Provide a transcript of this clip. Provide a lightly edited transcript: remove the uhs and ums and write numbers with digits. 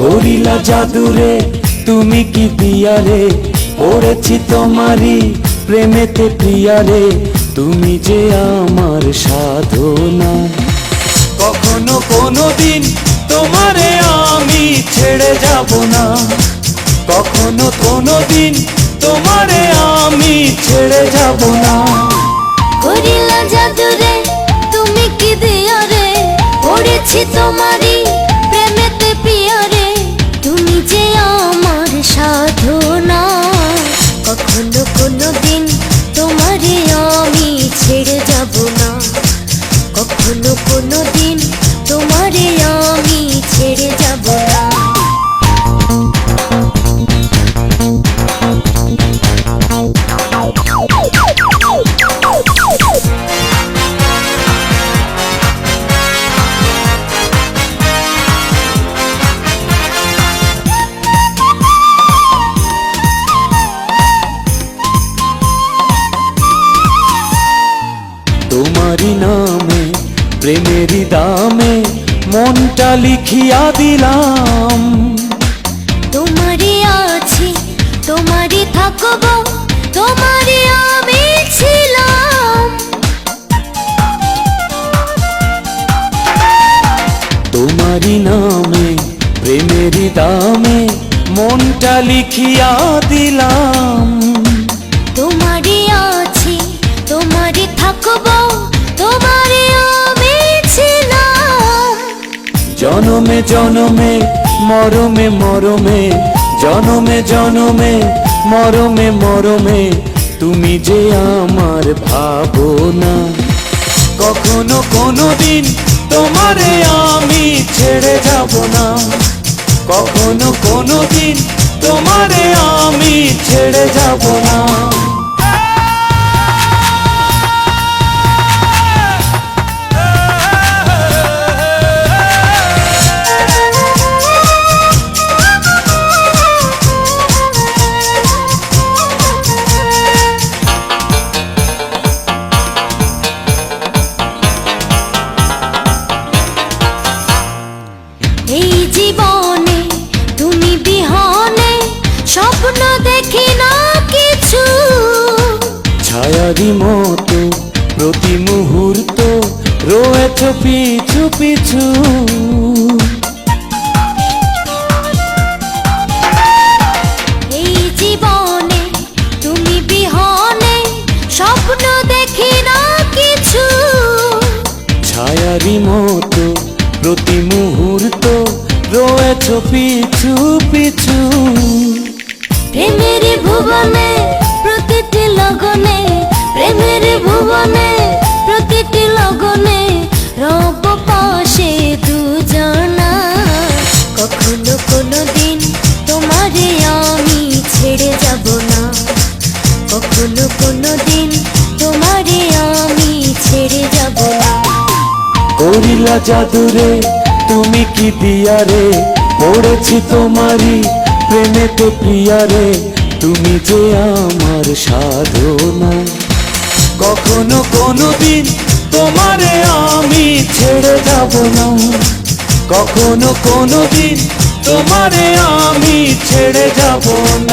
করিলা জাদুরে তুমি কি দিয়ারে, পড়েছি তোমারই প্রেমেতে প্রিয়ারে, তুমি যে আমার সাধনা। কখনো কোনোদিন তোমারে আমি ছেড়ে যাব না, কখনো কোনোদিন তোমারে আমি ছেড়ে যাব না। করিলা জাদুরে তুমি কি দিয়ারে, পড়েছি তোমারই প্রেমেতে প্রিয়ারে, তুমি যে আমার সাধনা। কখনো কোনোদিন তোমারে আমি ছেড়ে যাব না, কখনো কোনোদিন তোমারে আমি ছেড়ে যাব না। তোমারি নামে প্রেমেরই দামে মনটা লিখিয়া দিলাম। তোমারই আছি তোমারই থাকবো, তোমারই আমি ছিলাম। তোমারি নামে প্রেমেরই দামে মনটা লিখিয়া দিলাম। তোমারই আছি তোমারই থাকবো, তোমারই আমি ছিলাম। জনমে জনমে মরমে মরমে, জনমে জনমে মরমে মরমে, তুমি যে আমার ভাবনা। কখনো কোনোদিন তোমারে আমি ছেড়ে যাব না, কখনো কোনোদিন তোমারে আমি ছেড়ে যাব না। এই জীবনে তুমি বিহনে স্বপ্ন দেখি না কিছু, ছায়ারি মতো প্রতি মুহূর্ত রয়েছ পিছু পিছু। এই জীবনে তুমি বিহনে স্বপ্ন দেখি না কিছু, ছায়ারি মতো প্রতি মুহূর্ত রয়েছ পিছু পিছু। প্রেমের ভুবনে প্রতিটি লগনে, প্রেমের ভুবনে প্রতিটি লগনে রব পাশে দুজনা। কখনো কোনোদিন তোমারে আমি ছেড়ে যাব না, কখনো কোনোদিন তোমারে আমি ছেড়ে যাব না। করিলা জাদুরে তুমি কি দিয়ারে, পড়েছি তোমারই প্রেমেতে প্রিয়ারে, তুমি যে আমার সাধনা। কখনো কোনোদিন তোমারে আমি ছেড়ে যাব না, কখনো কোনোদিন তোমারে আমি ছেড়ে যাব না।